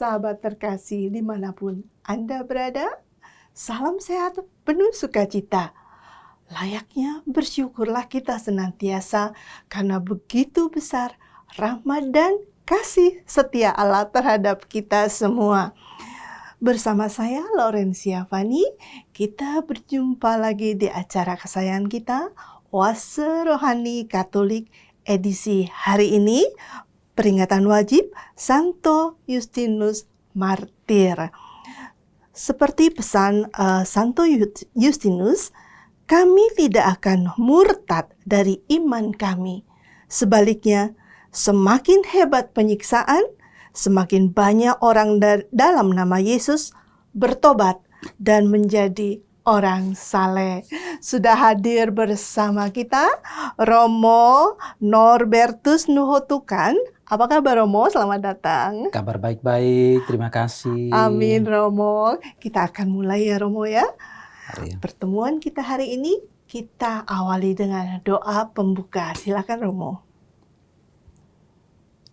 sahabat terkasih dimanapun Anda berada, salam sehat penuh sukacita. Layaknya bersyukurlah kita senantiasa karena begitu besar rahmat dan kasih setia Allah terhadap kita semua. Bersama saya Laurencia Fani, kita berjumpa lagi di acara kesayangan kita, Oase Rohani Katolik edisi hari ini, peringatan wajib Santo Justinus Martir. Seperti pesan Santo Justinus, kami tidak akan murtad dari iman kami. Sebaliknya, semakin hebat penyiksaan, semakin banyak orang dalam nama Yesus bertobat dan menjadi orang saleh. Sudah hadir bersama kita Romo Norbertus Nuhotukan. Apa kabar Romo? Selamat datang. Kabar baik-baik, terima kasih. Amin Romo. Kita akan mulai ya Romo ya. Hari. Pertemuan kita hari ini kita awali dengan doa pembuka. Silakan Romo.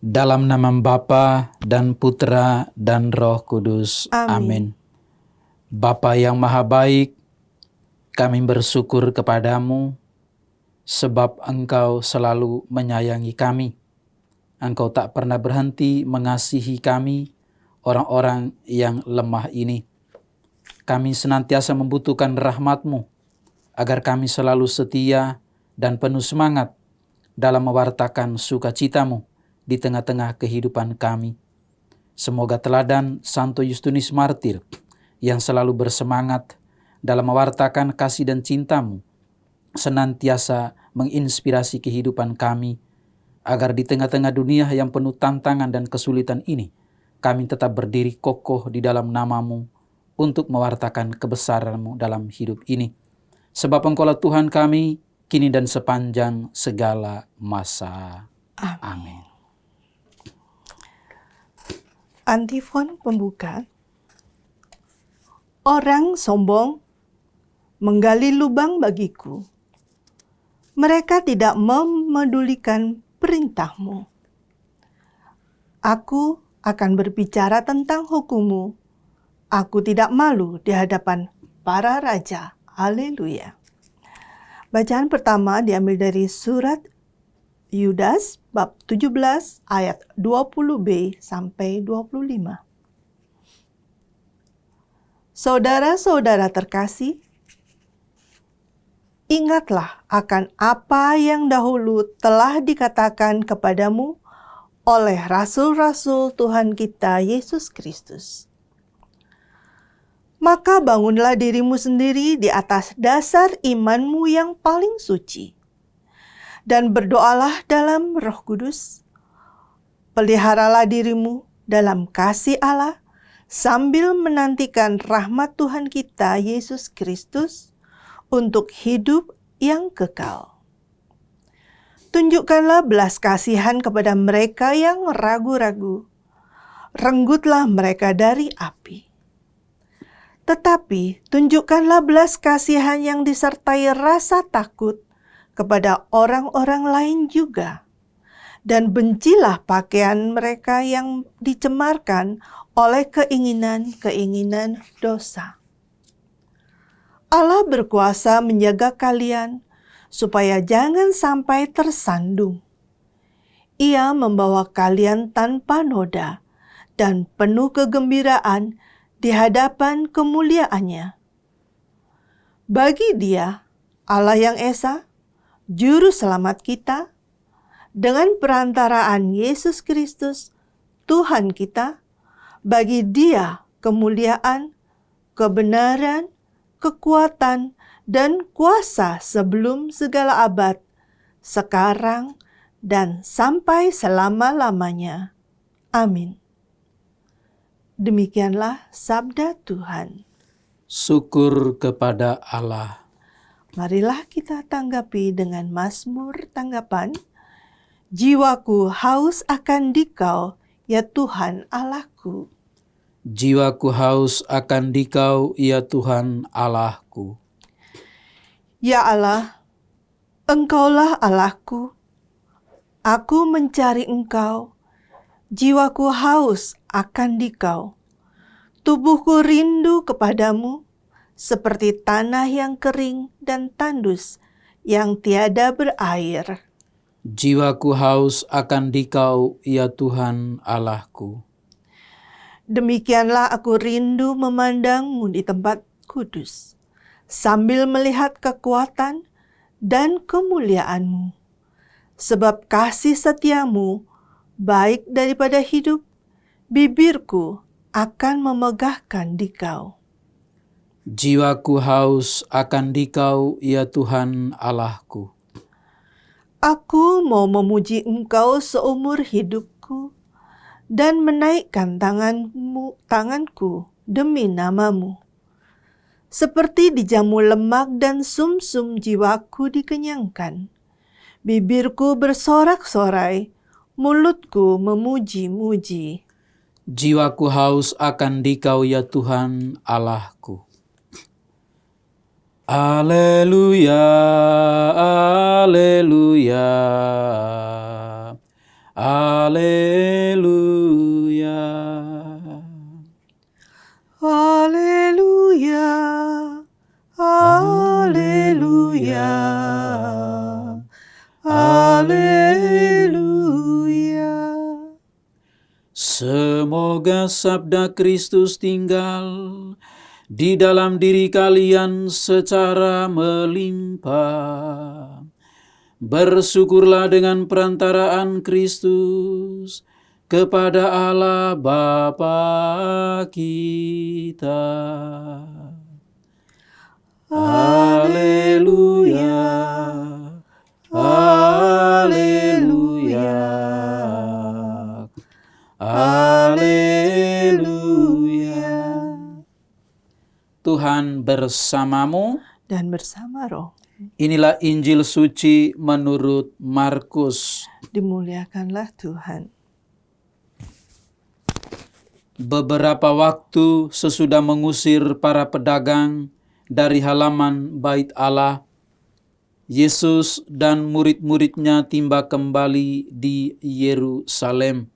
Dalam nama Bapa dan Putra dan Roh Kudus. Amin. Bapa yang maha baik, kami bersyukur kepadamu sebab Engkau selalu menyayangi kami. Engkau tak pernah berhenti mengasihi kami, orang-orang yang lemah ini. Kami senantiasa membutuhkan rahmat-Mu, agar kami selalu setia dan penuh semangat dalam mewartakan sukacita-Mu di tengah-tengah kehidupan kami. Semoga teladan Santo Justinus Martir yang selalu bersemangat dalam mewartakan kasih dan cinta-Mu senantiasa menginspirasi kehidupan kami, agar di tengah-tengah dunia yang penuh tantangan dan kesulitan ini, kami tetap berdiri kokoh di dalam nama-Mu untuk mewartakan kebesaran-Mu dalam hidup ini. Sebab Engkaulah Tuhan kami, kini dan sepanjang segala masa. Amin. Antifon pembuka. Orang sombong menggali lubang bagiku. Mereka tidak memedulikan perintah-Mu. Aku akan berbicara tentang hukum-Mu. Aku tidak malu di hadapan para raja. Haleluya. Bacaan pertama diambil dari surat Yudas bab 17 ayat 20b sampai 25. Saudara-saudara terkasih, ingatlah akan apa yang dahulu telah dikatakan kepadamu oleh rasul-rasul Tuhan kita Yesus Kristus. Maka bangunlah dirimu sendiri di atas dasar imanmu yang paling suci, dan berdoalah dalam Roh Kudus. Peliharalah dirimu dalam kasih Allah, sambil menantikan rahmat Tuhan kita Yesus Kristus untuk hidup yang kekal. Tunjukkanlah belas kasihan kepada mereka yang ragu-ragu. Renggutlah mereka dari api. Tetapi tunjukkanlah belas kasihan yang disertai rasa takut kepada orang-orang lain juga. Dan bencilah pakaian mereka yang dicemarkan oleh keinginan-keinginan dosa. Allah berkuasa menjaga kalian supaya jangan sampai tersandung. Ia membawa kalian tanpa noda dan penuh kegembiraan di hadapan kemuliaannya. Bagi Dia, Allah yang Esa, Juru Selamat kita, dengan perantaraan Yesus Kristus, Tuhan kita, bagi Dia kemuliaan, kebenaran, kekuatan, dan kuasa sebelum segala abad, sekarang dan sampai selama-lamanya. Amin. Demikianlah sabda Tuhan. Syukur kepada Allah. Marilah kita tanggapi dengan mazmur tanggapan. Jiwaku haus akan Dikau, ya Tuhan Allahku. Jiwaku haus akan Dikau, ya Tuhan Allahku. Ya Allah, Engkaulah Allahku. Aku mencari Engkau. Jiwaku haus akan Dikau. Tubuhku rindu kepadamu, seperti tanah yang kering dan tandus yang tiada berair. Jiwaku haus akan Dikau, ya Tuhan Allahku. Demikianlah aku rindu memandangmu di tempat kudus, sambil melihat kekuatan dan kemuliaan-Mu. Sebab kasih setiamu baik daripada hidup, bibirku akan memegahkan Dikau. Jiwaku haus akan Dikau, ya Tuhan Allahku. Aku mau memuji Engkau seumur hidupku dan menaikkan tanganku demi nama-Mu. Seperti dijamu lemak dan sumsum jiwaku dikenyangkan. Bibirku bersorak-sorai, mulutku memuji-muji. Jiwaku haus akan Dikau, ya Tuhan Allahku. Haleluya, haleluya, haleluya. Haleluya, haleluya, haleluya. Semoga sabda Kristus tinggal di dalam diri kalian secara melimpah. Bersyukurlah dengan perantaraan Kristus kepada Allah Bapa kita. Haleluya, haleluya, haleluya. Tuhan bersamamu Dan bersama roh. Inilah Injil suci menurut Markus. Dimuliakanlah Tuhan. Beberapa waktu sesudah mengusir para pedagang dari halaman Bait Allah, Yesus dan murid-muridnya tiba kembali di Yerusalem.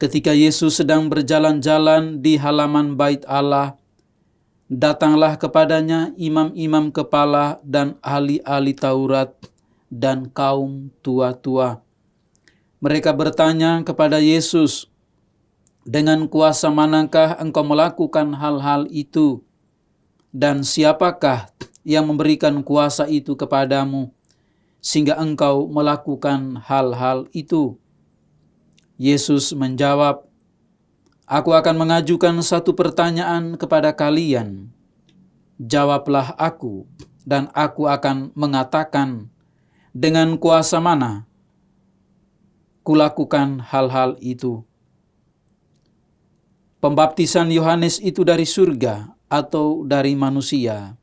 Ketika Yesus sedang berjalan-jalan di halaman Bait Allah, datanglah kepadanya imam-imam kepala dan ahli-ahli Taurat dan kaum tua-tua. Mereka bertanya kepada Yesus, "Dengan kuasa manakah engkau melakukan hal-hal itu? Dan siapakah yang memberikan kuasa itu kepadamu, sehingga engkau melakukan hal-hal itu?" Yesus menjawab, "Aku akan mengajukan satu pertanyaan kepada kalian. Jawablah aku, dan aku akan mengatakan dengan kuasa mana kulakukan hal-hal itu. Pembaptisan Yohanes itu dari surga atau dari manusia?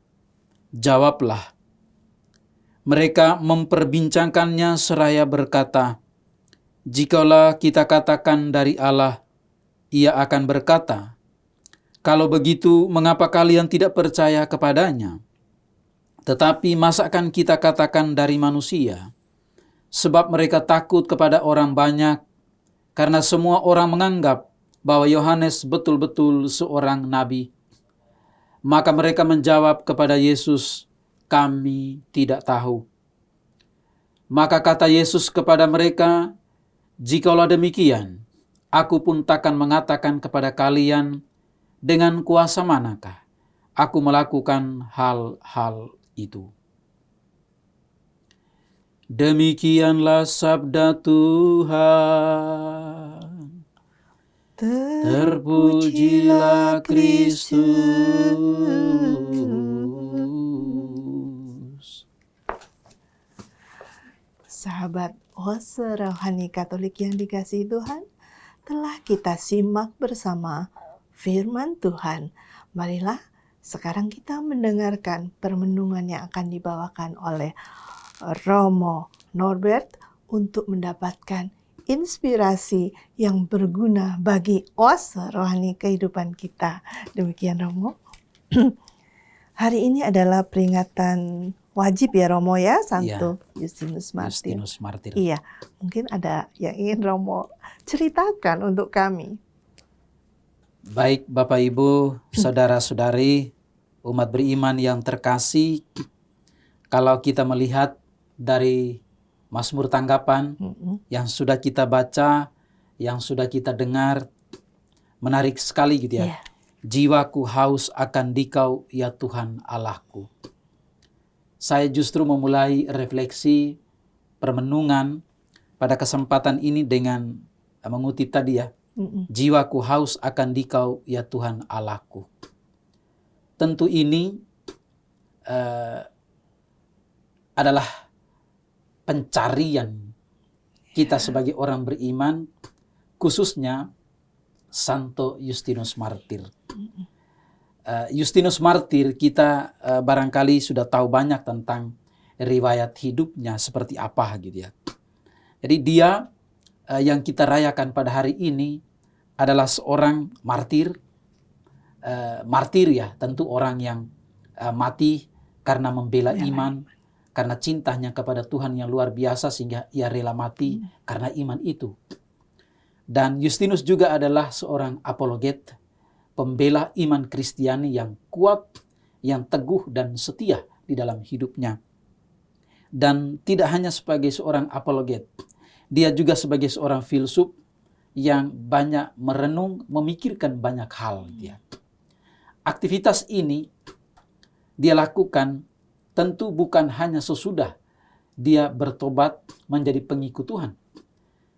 Jawablah." Mereka memperbincangkannya seraya berkata, "Jikalau kita katakan dari Allah," ia akan berkata, "Kalau begitu, mengapa kalian tidak percaya kepadanya? Tetapi masakan kita katakan dari manusia? Sebab mereka takut kepada orang banyak, karena semua orang menganggap bahwa Yohanes betul-betul seorang nabi." Maka mereka menjawab kepada Yesus, "Kami tidak tahu." Maka kata Yesus kepada mereka, "Jikalau demikian, aku pun takkan mengatakan kepada kalian dengan kuasa manakah aku melakukan hal-hal itu." Demikianlah sabda Tuhan. Terpujilah Kristus. Sahabat Ose Rohani Katolik yang dikasihi Tuhan, telah kita simak bersama firman Tuhan. Marilah sekarang kita mendengarkan permenungan yang akan dibawakan oleh Romo Norbert untuk mendapatkan inspirasi yang berguna bagi Ose Rohani kehidupan kita. Demikian Romo. Hari ini adalah peringatan wajib ya Romo ya, Santo Justinus Martir. Justinus Martir. Iya, mungkin ada yang ingin Romo ceritakan untuk kami. Baik Bapak Ibu, saudara-saudari, umat beriman yang terkasih, kalau kita melihat dari Mazmur tanggapan yang sudah kita baca, yang sudah kita dengar, menarik sekali gitu ya. Yeah. Jiwaku haus akan Dikau ya Tuhan Allahku. Saya justru memulai refleksi permenungan pada kesempatan ini dengan mengutip tadi ya. Jiwaku haus akan Dikau ya Tuhan Allahku. Tentu ini adalah pencarian kita sebagai orang beriman, khususnya Santo Justinus Martir. Justinus Martir kita barangkali sudah tahu banyak tentang riwayat hidupnya seperti apa gitu ya. Jadi dia yang kita rayakan pada hari ini adalah seorang martir. Martir ya, tentu orang yang mati karena membela iman, karena cintanya kepada Tuhan yang luar biasa sehingga ia rela mati karena iman itu. Dan Justinus juga adalah seorang apologet, pembela iman Kristiani yang kuat, yang teguh dan setia di dalam hidupnya. Dan tidak hanya sebagai seorang apologet, dia juga sebagai seorang filsuf yang banyak merenung, memikirkan banyak hal. Aktivitas ini dia lakukan tentu bukan hanya sesudah dia bertobat menjadi pengikut Tuhan.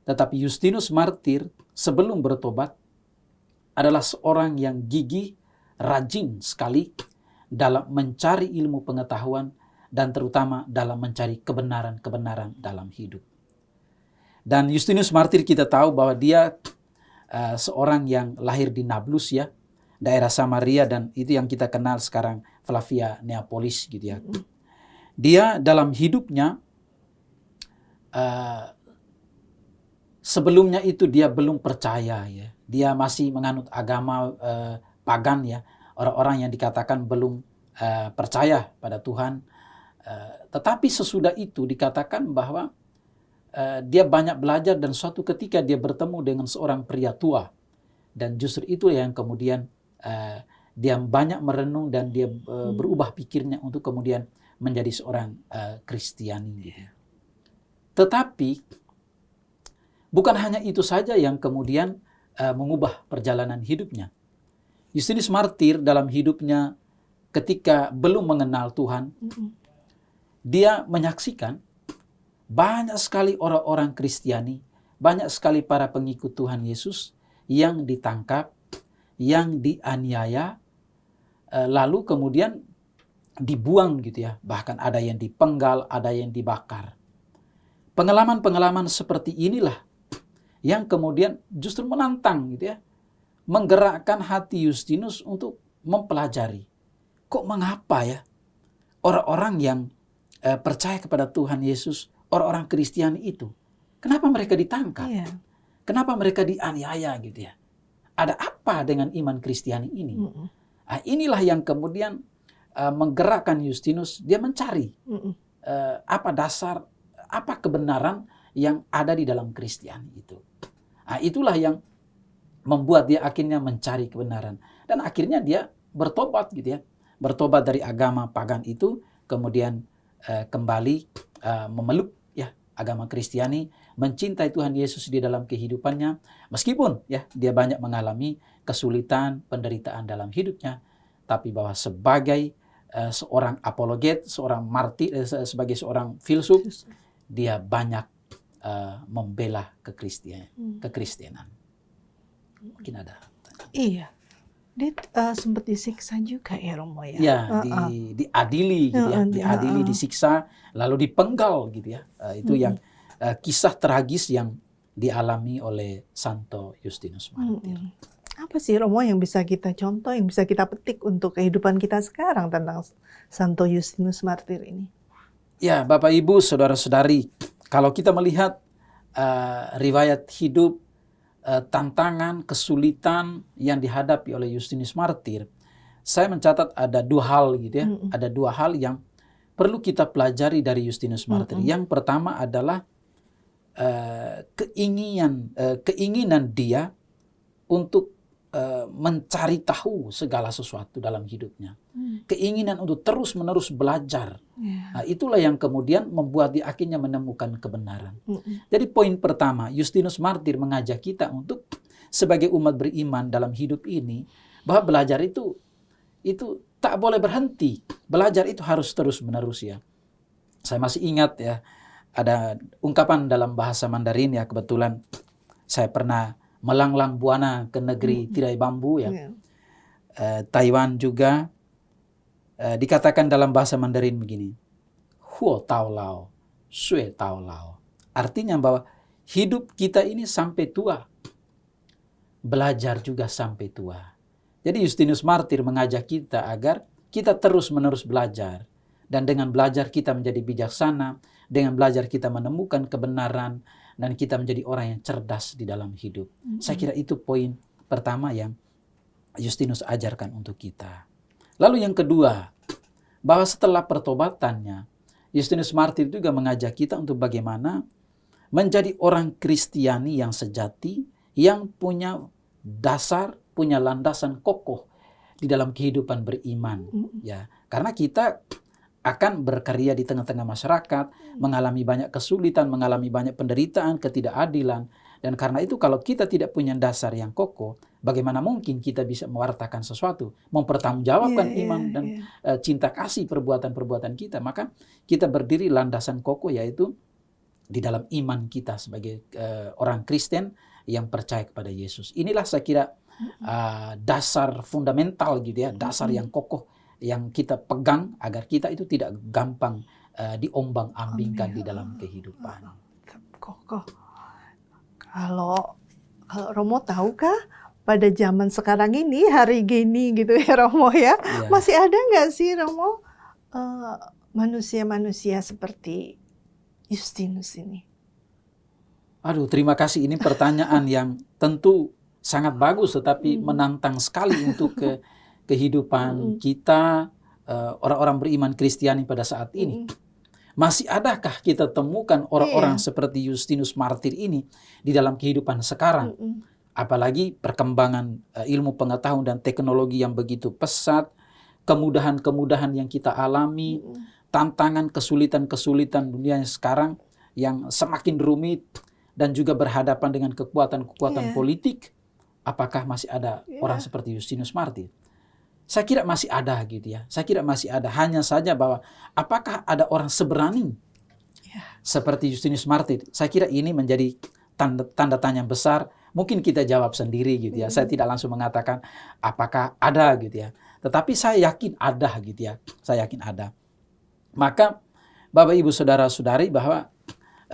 Tetapi Justinus Martir sebelum bertobat adalah seorang yang gigih, rajin sekali dalam mencari ilmu pengetahuan dan terutama dalam mencari kebenaran-kebenaran dalam hidup. Dan Justinus Martir kita tahu bahwa dia seorang yang lahir di Nablus ya, daerah Samaria, dan itu yang kita kenal sekarang Flavia Neapolis gitu ya. Dia dalam hidupnya sebelumnya itu dia belum percaya ya. Dia masih menganut agama pagan ya. Orang-orang yang dikatakan belum percaya pada Tuhan. Tetapi sesudah itu dikatakan bahwa dia banyak belajar dan suatu ketika dia bertemu dengan seorang pria tua. Dan justru itu yang kemudian dia banyak merenung dan dia berubah pikirnya untuk kemudian menjadi seorang Kristiani. Gitu. Tetapi bukan hanya itu saja yang kemudian mengubah perjalanan hidupnya. Justinus Martir dalam hidupnya ketika belum mengenal Tuhan, dia menyaksikan banyak sekali orang-orang Kristiani, banyak sekali para pengikut Tuhan Yesus yang ditangkap, yang dianiaya, lalu kemudian dibuang gitu ya. Bahkan ada yang dipenggal, ada yang dibakar. Pengalaman-pengalaman seperti inilah yang kemudian justru menantang gitu ya, menggerakkan hati Justinus untuk mempelajari. Kok mengapa ya orang-orang yang percaya kepada Tuhan Yesus, orang-orang Kristiani itu, kenapa mereka ditangkap? Yeah. Kenapa mereka dianiaya gitu ya? Ada apa dengan iman Kristiani ini? Nah, inilah yang kemudian menggerakkan Justinus, dia mencari apa dasar, apa kebenaran yang ada di dalam Kristiani itu. Nah, itulah yang membuat dia akhirnya mencari kebenaran. Dan akhirnya dia bertobat gitu ya. Bertobat dari agama pagan itu, kemudian kembali memeluk ya agama Kristiani, mencintai Tuhan Yesus di dalam kehidupannya. Meskipun ya dia banyak mengalami kesulitan, penderitaan dalam hidupnya, tapi bahwa sebagai seorang apologet, seorang martir, sebagai seorang filsuf, dia banyak membela kekristenan. Mungkin ada. Iya, dia sempat disiksa juga ya Romo ya. Ya, diadili gitu ya, diadili, disiksa, lalu dipenggal gitu ya. Itu yang kisah tragis yang dialami oleh Santo Justinus Martir. Apa sih Romo yang bisa kita contoh, yang bisa kita petik untuk kehidupan kita sekarang tentang Santo Justinus Martir ini? Ya, Bapak Ibu, saudara-saudari, kalau kita melihat riwayat hidup, tantangan, kesulitan yang dihadapi oleh Justinus Martir, saya mencatat ada dua hal gitu ya. Ada dua hal yang perlu kita pelajari dari Justinus Martyr. Yang pertama adalah keinginan dia untuk mencari tahu segala sesuatu dalam hidupnya. Keinginan untuk terus-menerus belajar. Nah, itulah yang kemudian membuat dia akhirnya menemukan kebenaran. Jadi poin pertama, Justinus Martyr mengajak kita untuk sebagai umat beriman dalam hidup ini, bahwa belajar itu tak boleh berhenti. Belajar itu harus terus-menerus ya. Saya masih ingat ya, ada ungkapan dalam bahasa Mandarin ya, kebetulan saya pernah melanglang buana ke negeri tirai bambu ya. Taiwan juga, dikatakan dalam bahasa Mandarin begini, Huo tao lao, sue tao lao. Artinya bahwa hidup kita ini sampai tua, belajar juga sampai tua. Jadi Justinus Martyr mengajak kita agar kita terus-menerus belajar. Dan dengan belajar kita menjadi bijaksana, dengan belajar kita menemukan kebenaran, dan kita menjadi orang yang cerdas di dalam hidup. Saya kira itu poin pertama yang Justinus ajarkan untuk kita. Lalu yang kedua, bahwa setelah pertobatannya, Justinus Martyr juga mengajak kita untuk bagaimana menjadi orang Kristiani yang sejati, yang punya dasar, punya landasan kokoh di dalam kehidupan beriman. Ya, karena kita akan berkarya di tengah-tengah masyarakat, mengalami banyak kesulitan, mengalami banyak penderitaan, ketidakadilan. Dan karena itu kalau kita tidak punya dasar yang kokoh, bagaimana mungkin kita bisa mewartakan sesuatu, mempertanggungjawabkan iman dan cinta kasih perbuatan-perbuatan kita. Maka kita berdiri landasan kokoh, yaitu di dalam iman kita sebagai orang Kristen yang percaya kepada Yesus. Inilah saya kira dasar fundamental gitu ya, dasar yang kokoh yang kita pegang agar kita itu tidak gampang diombang-ambingkan di dalam kehidupan. Kokoh. Kalau Romo tahukah pada zaman sekarang ini, hari gini gitu ya Romo ya, masih ada nggak sih Romo manusia-manusia seperti Justinus ini? Aduh, terima kasih. Ini pertanyaan yang tentu sangat bagus, tetapi menantang sekali untuk kehidupan kita, orang-orang beriman Kristiani pada saat ini. Masih adakah kita temukan orang-orang seperti Justinus Martyr ini di dalam kehidupan sekarang? Apalagi perkembangan ilmu pengetahuan dan teknologi yang begitu pesat, kemudahan-kemudahan yang kita alami, tantangan, kesulitan-kesulitan dunia sekarang yang semakin rumit, dan juga berhadapan dengan kekuatan-kekuatan politik. Apakah masih ada orang seperti Justinus Martyr? Saya kira masih ada gitu ya. Saya kira masih ada. Hanya saja bahwa apakah ada orang seberani seperti Justinus Martyr? Saya kira ini menjadi tanda tanya besar. Mungkin kita jawab sendiri gitu ya. Saya tidak langsung mengatakan apakah ada gitu ya. Tetapi saya yakin ada gitu ya. Saya yakin ada. Maka Bapak Ibu Saudara-saudari, bahwa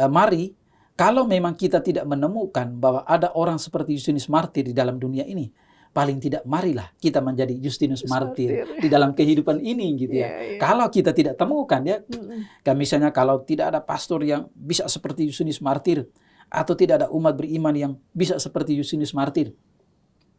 mari, kalau memang kita tidak menemukan bahwa ada orang seperti Justinus Martyr di dalam dunia ini, paling tidak marilah kita menjadi Justinus Martyr di dalam kehidupan ini gitu ya. Kalau kita tidak temukan ya, misalnya kalau tidak ada pastor yang bisa seperti Justinus Martyr, atau tidak ada umat beriman yang bisa seperti Justinus Martyr,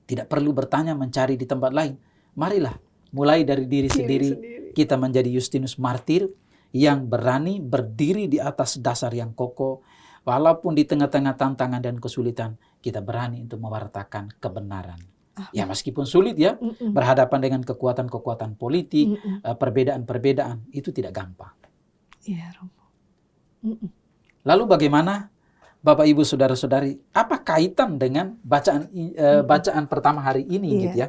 tidak perlu bertanya mencari di tempat lain. Marilah mulai dari diri sendiri kita menjadi Justinus Martyr yang berani berdiri di atas dasar yang kokoh, walaupun di tengah-tengah tantangan dan kesulitan kita berani untuk mewartakan kebenaran. Ya meskipun sulit ya, berhadapan dengan kekuatan-kekuatan politik, perbedaan-perbedaan, itu tidak gampang. Iya, Romo. Lalu bagaimana Bapak Ibu Saudara-saudari, apa kaitan dengan bacaan pertama hari ini gitu ya?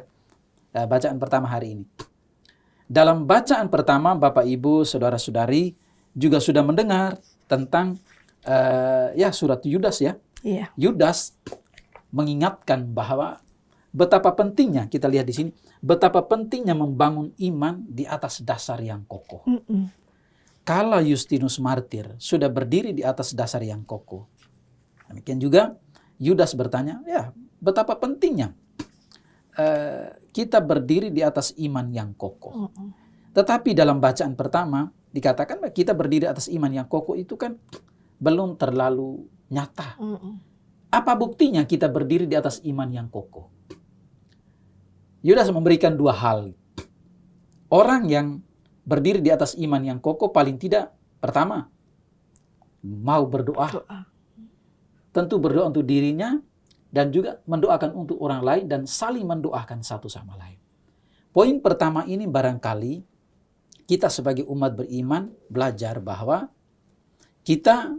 Bacaan pertama hari ini. Dalam bacaan pertama Bapak Ibu Saudara-saudari juga sudah mendengar tentang surat Yudas ya. Yudas mengingatkan bahwa betapa pentingnya, kita lihat di sini, betapa pentingnya membangun iman di atas dasar yang kokoh. Kalau Justinus Martyr sudah berdiri di atas dasar yang kokoh, demikian juga Yudas bertanya, ya betapa pentingnya kita berdiri di atas iman yang kokoh. Tetapi dalam bacaan pertama dikatakan bahwa kita berdiri atas iman yang kokoh itu kan belum terlalu nyata. Apa buktinya kita berdiri di atas iman yang kokoh? Yudas memberikan dua hal. Orang yang berdiri di atas iman yang kokoh paling tidak pertama mau berdoa. Tentu berdoa untuk dirinya dan juga mendoakan untuk orang lain dan saling mendoakan satu sama lain. Poin pertama ini barangkali kita sebagai umat beriman belajar bahwa kita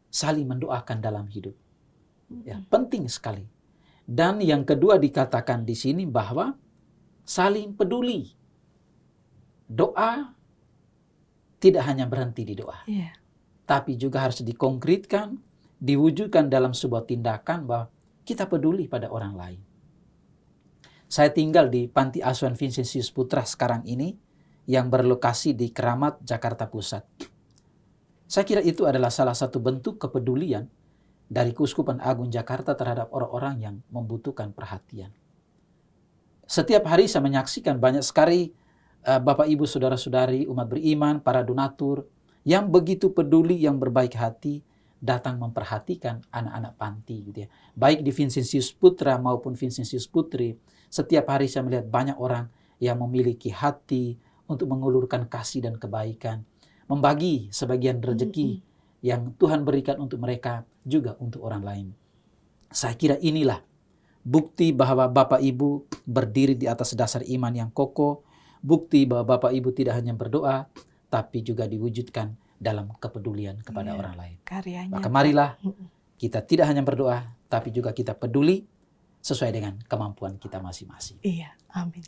saling mendoakan dalam hidup. Ya, penting sekali. Dan yang kedua dikatakan di sini bahwa saling peduli. Doa tidak hanya berhenti di doa. Tapi juga harus dikonkretkan, diwujudkan dalam sebuah tindakan bahwa kita peduli pada orang lain. Saya tinggal di Panti Asuhan Vincentius Putra sekarang ini yang berlokasi di Keramat, Jakarta Pusat. Saya kira itu adalah salah satu bentuk kepedulian dari Keuskupan Agung Jakarta terhadap orang-orang yang membutuhkan perhatian. Setiap hari saya menyaksikan banyak sekali Bapak Ibu Saudara-saudari umat beriman, para donatur yang begitu peduli, yang berbaik hati datang memperhatikan anak-anak panti gitu ya. Baik di Vincentius Putra maupun Vincentius Putri, setiap hari saya melihat banyak orang yang memiliki hati untuk mengulurkan kasih dan kebaikan, membagi sebagian rezeki yang Tuhan berikan untuk mereka juga untuk orang lain. Saya kira inilah bukti bahwa Bapak Ibu berdiri di atas dasar iman yang kokoh, bukti bahwa Bapak Ibu tidak hanya berdoa, tapi juga diwujudkan dalam kepedulian kepada orang lain. Karyanya. Maka marilah kita tidak hanya berdoa, tapi juga kita peduli sesuai dengan kemampuan kita masing-masing. Iya, amin.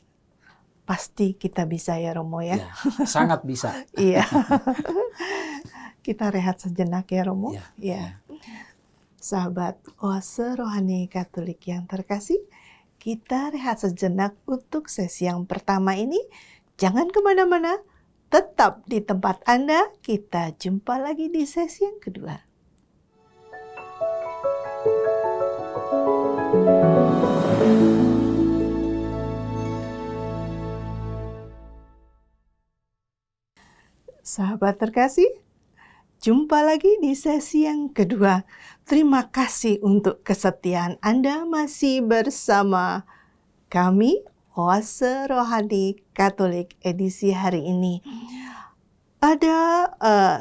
Pasti kita bisa ya Romo ya. Ya, sangat bisa. Iya. Kita rehat sejenak ya Romo. Ya. Sahabat Oase Rohani Katolik yang terkasih, kita rehat sejenak untuk sesi yang pertama ini. Jangan kemana-mana, tetap di tempat Anda. Kita jumpa lagi di sesi yang kedua. Sahabat terkasih, jumpa lagi di sesi yang kedua. Terima kasih untuk kesetiaan Anda masih bersama kami, Oase Rohani Katolik edisi hari ini. Ada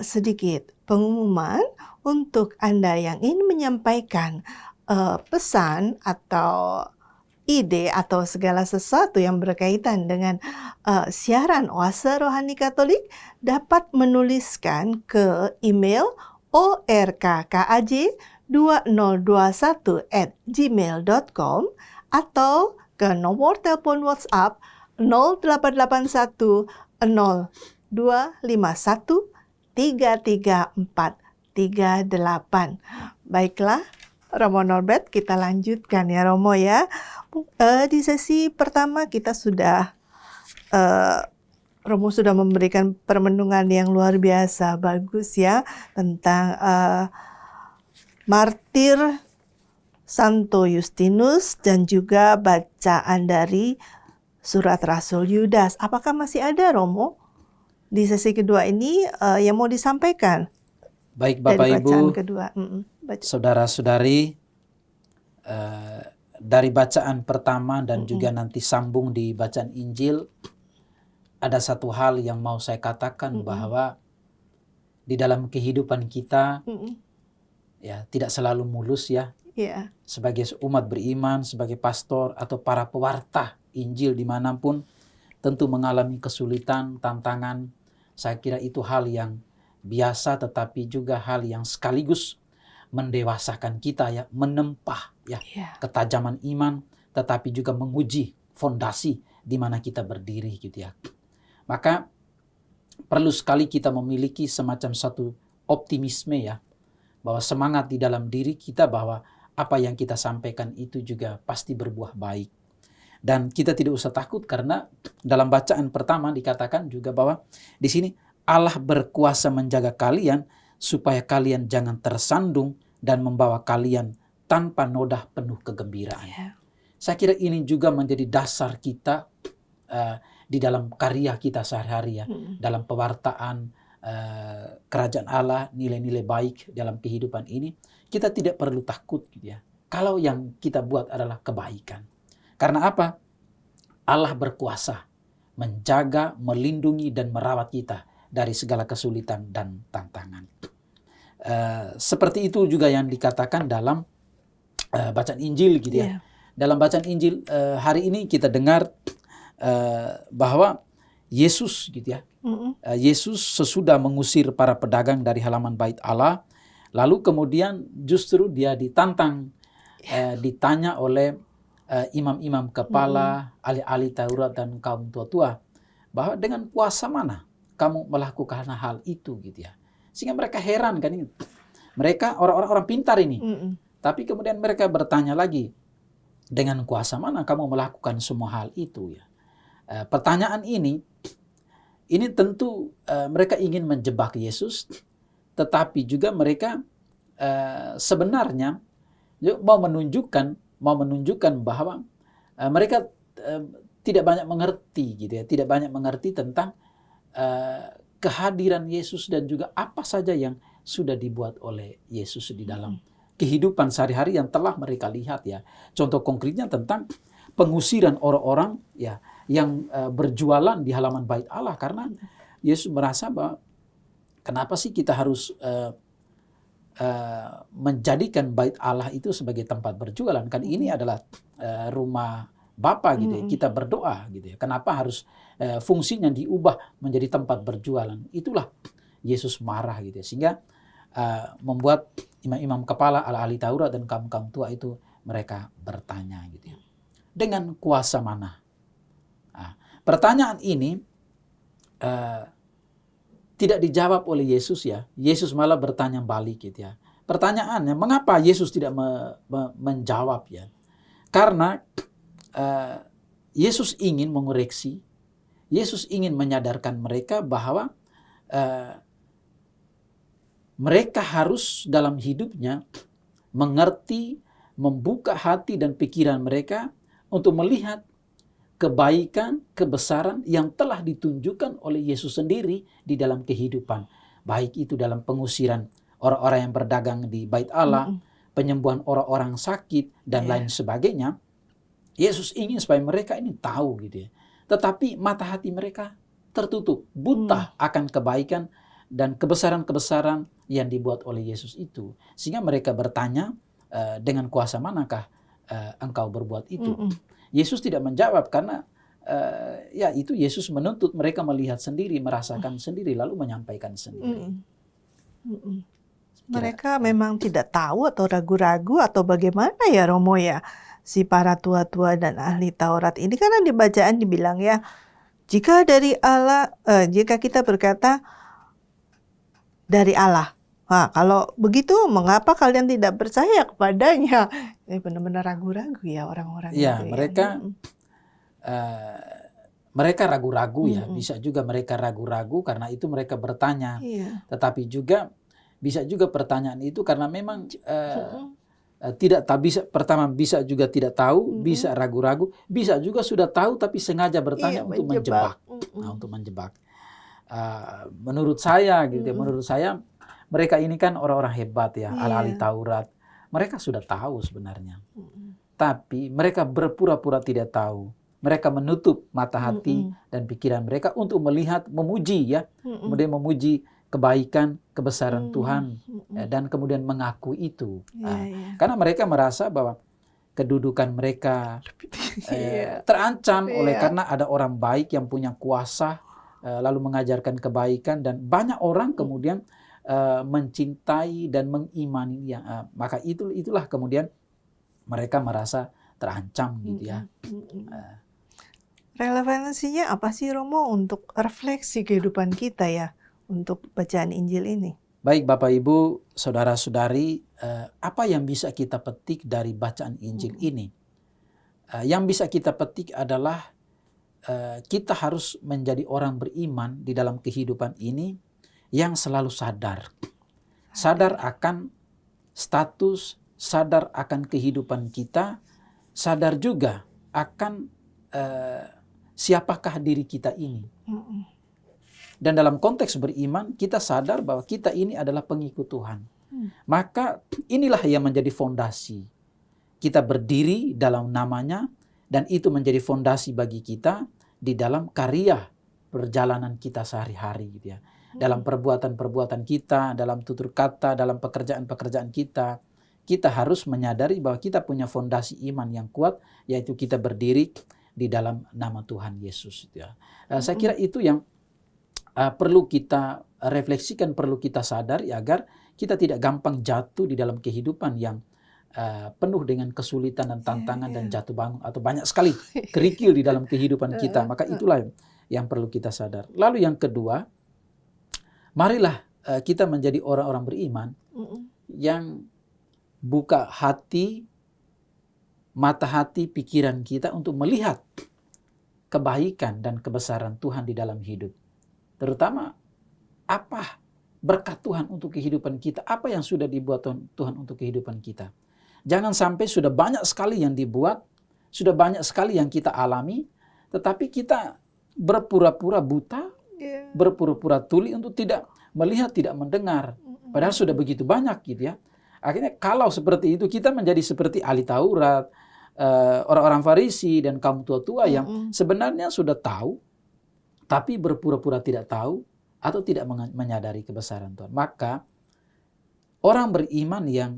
sedikit pengumuman untuk Anda yang ingin menyampaikan pesan atau ide atau segala sesuatu yang berkaitan dengan siaran Oase Rohani Katolik dapat menuliskan ke email orkkaj2021@gmail.com atau ke nomor telepon WhatsApp 0881 0251 33438. Baiklah, Romo Norbert, kita lanjutkan ya Romo ya. Di sesi pertama kita sudah Romo sudah memberikan permenungan yang luar biasa bagus ya tentang martir Santo Justinus dan juga bacaan dari surat Rasul Yudas. Apakah masih ada Romo di sesi kedua ini yang mau disampaikan? Baik Bapak dari bacaan Ibu, kedua. saudara-saudari, dari bacaan pertama dan juga nanti sambung di bacaan Injil, ada satu hal yang mau saya katakan bahwa di dalam kehidupan kita ya tidak selalu mulus ya. Sebagai umat beriman, sebagai pastor atau para pewarta Injil dimanapun tentu mengalami kesulitan, tantangan. Saya kira itu hal yang biasa tetapi juga hal yang sekaligus mendewasakan kita ya, menempah ya ketajaman iman tetapi juga menguji fondasi di mana kita berdiri gitu ya. Maka perlu sekali kita memiliki semacam satu optimisme ya, bahwa semangat di dalam diri kita bahwa apa yang kita sampaikan itu juga pasti berbuah baik. Dan kita tidak usah takut karena dalam bacaan pertama dikatakan juga bahwa di sini Allah berkuasa menjaga kalian supaya kalian jangan tersandung dan membawa kalian tanpa noda penuh kegembiraan. Saya kira ini juga menjadi dasar kita di dalam karya kita sehari-hari ya, dalam pewartaan kerajaan Allah, nilai-nilai baik dalam kehidupan ini, kita tidak perlu takut gitu ya. Kalau yang kita buat adalah kebaikan. Karena apa? Allah berkuasa menjaga, melindungi, dan merawat kita dari segala kesulitan dan tantangan. Seperti itu juga yang dikatakan dalam bacaan Injil gitu ya. Dalam bacaan Injil hari ini kita dengar bahwa Yesus gitu ya. Yesus sesudah mengusir para pedagang dari halaman bait Allah, lalu kemudian justru dia ditantang, ditanya oleh imam-imam kepala, ahli-ahli Taurat dan kaum tua-tua, bahwa dengan kuasa mana kamu melakukan hal itu gitu ya. Sehingga mereka heran kan ini. Mereka orang-orang pintar ini. Tapi kemudian mereka bertanya lagi, dengan kuasa mana kamu melakukan semua hal itu ya. Pertanyaan ini tentu mereka ingin menjebak Yesus, tetapi juga mereka sebenarnya mau menunjukkan bahwa mereka tidak banyak mengerti gitu ya, tidak banyak mengerti tentang kehadiran Yesus dan juga apa saja yang sudah dibuat oleh Yesus di dalam kehidupan sehari-hari yang telah mereka lihat ya. Contoh konkretnya tentang pengusiran orang-orang ya yang berjualan di halaman bait Allah, karena Yesus merasa bahwa kenapa sih kita harus menjadikan bait Allah itu sebagai tempat berjualan, kan ini adalah rumah Bapa gitu ya, kita berdoa gitu ya. Kenapa harus fungsinya diubah menjadi tempat berjualan? Itulah Yesus marah gitu ya, sehingga membuat imam-imam kepala, ahli Taurat dan kaum-kaum tua itu mereka bertanya gitu ya. Dengan kuasa mana? Nah, pertanyaan ini tidak dijawab oleh Yesus ya. Yesus malah bertanya balik gitu ya. Pertanyaannya, mengapa Yesus tidak menjawab ya? Karena Yesus ingin mengoreksi, Yesus ingin menyadarkan mereka bahwa mereka harus dalam hidupnya mengerti, membuka hati dan pikiran mereka untuk melihat kebaikan, kebesaran yang telah ditunjukkan oleh Yesus sendiri di dalam kehidupan. Baik itu dalam pengusiran orang-orang yang berdagang di bait Allah, penyembuhan orang-orang sakit, dan lain sebagainya. Yesus ingin supaya mereka ini tahu gitu ya. Tetapi mata hati mereka tertutup, buta akan kebaikan dan kebesaran-kebesaran yang dibuat oleh Yesus itu. Sehingga mereka bertanya, dengan kuasa manakah engkau berbuat itu? Yesus tidak menjawab karena ya itu Yesus menuntut mereka melihat sendiri, merasakan sendiri, lalu menyampaikan sendiri. Mereka memang tidak tahu atau ragu-ragu atau bagaimana ya Romo ya, si para tua-tua dan ahli Taurat ini. Karena di bacaan dibilang ya, jika dari Allah, jika kita berkata dari Allah, nah, kalau begitu mengapa kalian tidak percaya kepadanya? Benar-benar ragu-ragu ya orang-orang ya, itu. Mereka ragu-ragu ya. Bisa juga mereka ragu-ragu karena itu mereka bertanya. Tetapi juga bisa juga pertanyaan itu karena memang tidak bisa, pertama bisa juga tidak tahu, bisa ragu-ragu, bisa juga sudah tahu tapi sengaja bertanya untuk menjebak. Nah, untuk menjebak. Menurut saya gitu, menurut saya mereka ini kan orang-orang hebat ya, ahli Taurat. Mereka sudah tahu sebenarnya. Tapi mereka berpura-pura tidak tahu. Mereka menutup mata hati dan pikiran mereka untuk melihat, memuji ya. Kemudian memuji kebaikan, kebesaran Tuhan. Dan kemudian mengaku itu. Karena mereka merasa bahwa kedudukan mereka terancam oleh karena ada orang baik yang punya kuasa, lalu mengajarkan kebaikan, dan banyak orang kemudian mencintai dan mengimani dia. Maka itulah kemudian mereka merasa terancam gitu ya. Relevansinya apa sih Romo untuk refleksi kehidupan kita ya untuk bacaan Injil ini? Baik Bapak Ibu, saudara-saudari, apa yang bisa kita petik dari bacaan Injil ini? Yang bisa kita petik adalah kita harus menjadi orang beriman di dalam kehidupan ini yang selalu sadar akan status, sadar akan kehidupan kita, sadar juga akan siapakah diri kita ini. Dan dalam konteks beriman, kita sadar bahwa kita ini adalah pengikut Tuhan. Maka inilah yang menjadi fondasi. Kita berdiri dalam namanya, dan itu menjadi fondasi bagi kita. di dalam karya perjalanan kita sehari-hari gitu ya. Dalam perbuatan-perbuatan kita, dalam tutur kata, dalam pekerjaan-pekerjaan kita, kita harus menyadari bahwa kita punya fondasi iman yang kuat, yaitu kita berdiri di dalam nama Tuhan Yesus gitu ya. Saya kira itu yang perlu kita refleksikan, perlu kita sadari agar kita tidak gampang jatuh di dalam kehidupan yang penuh dengan kesulitan dan tantangan dan jatuh bangun atau banyak sekali kerikil di dalam kehidupan kita. Maka itulah yang perlu kita sadar. Lalu yang kedua, marilah kita menjadi orang-orang beriman yang buka hati, mata hati, pikiran kita untuk melihat kebaikan dan kebesaran Tuhan di dalam hidup. Terutama apa berkat Tuhan untuk kehidupan kita, apa yang sudah dibuat Tuhan untuk kehidupan kita. Jangan sampai sudah banyak sekali yang dibuat, sudah banyak sekali yang kita alami, tetapi kita berpura-pura buta, berpura-pura tuli untuk tidak melihat, tidak mendengar. Padahal sudah begitu banyak gitu ya. Akhirnya kalau seperti itu kita menjadi seperti ahli Taurat, orang-orang Farisi dan kaum tua-tua yang sebenarnya sudah tahu, tapi berpura-pura tidak tahu atau tidak menyadari kebesaran Tuhan. Maka orang beriman yang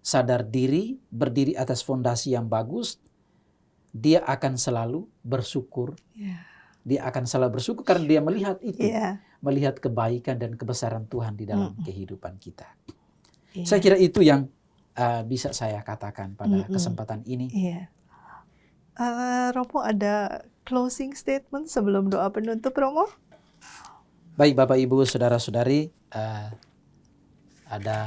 sadar diri, berdiri atas fondasi yang bagus, dia akan selalu bersyukur. Dia akan selalu bersyukur karena dia melihat itu. Melihat kebaikan dan kebesaran Tuhan di dalam kehidupan kita. Saya kira itu yang bisa saya katakan pada kesempatan ini. Romo, ada closing statement sebelum doa penutup, Romo? Baik Bapak Ibu Saudara-saudari, ada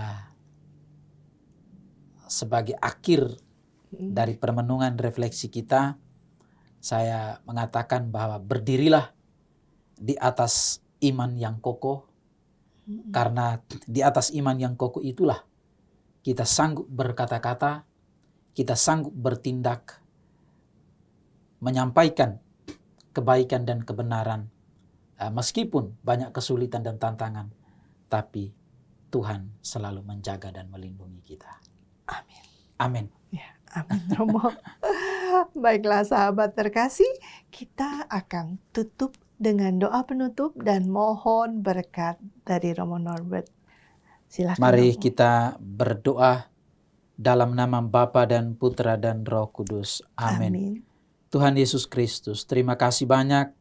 sebagai akhir dari permenungan refleksi kita, saya mengatakan bahwa berdirilah di atas iman yang kokoh, karena di atas iman yang kokoh itulah kita sanggup berkata-kata, kita sanggup bertindak, menyampaikan kebaikan dan kebenaran, meskipun banyak kesulitan dan tantangan, tapi Tuhan selalu menjaga dan melindungi kita. Amin. Amin. Ya, amin, Romo. Baiklah sahabat terkasih, kita akan tutup dengan doa penutup dan mohon berkat dari Romo Norbert. Silakan. Mari Romo. kita berdoa dalam nama Bapa dan Putra dan Roh Kudus. Amin. Amin. Tuhan Yesus Kristus, terima kasih banyak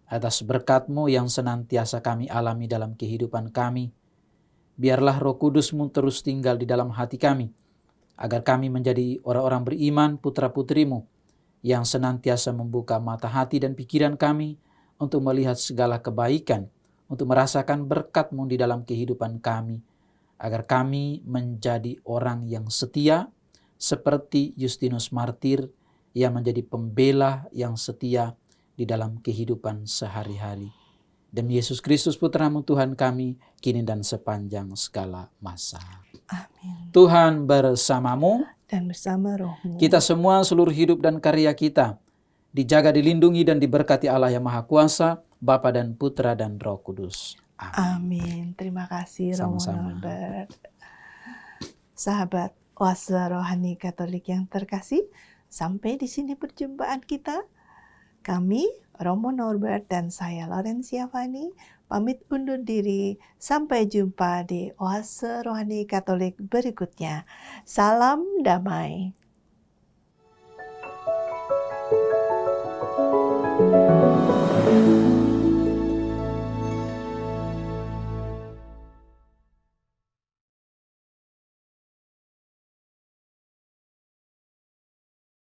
atas berkat-Mu yang senantiasa kami alami dalam kehidupan kami. Biarlah Roh Kudus-Mu terus tinggal di dalam hati kami, agar kami menjadi orang-orang beriman, putra-putri-Mu, yang senantiasa membuka mata hati dan pikiran kami untuk melihat segala kebaikan, untuk merasakan berkat-Mu di dalam kehidupan kami, agar kami menjadi orang yang setia, seperti Justinus Martir, yang menjadi pembela yang setia di dalam kehidupan sehari-hari. Demi Yesus Kristus Putra-Mu Tuhan kami, kini dan sepanjang segala masa. Amin. Tuhan bersamamu Dan bersama Roh-Mu. Kita semua, seluruh hidup dan karya kita, dijaga, dilindungi, dan diberkati Allah yang Maha Kuasa, Bapa dan Putra dan Roh Kudus. Amin. Terima kasih Romo Sama-sama. Norbert. Sahabat Oase Rohani Katolik yang terkasih, sampai di sini perjumpaan kita. Kami, Romo Norbert dan saya Laurencia Fani, pamit undur diri. Sampai jumpa di Oase Rohani Katolik berikutnya. Salam damai.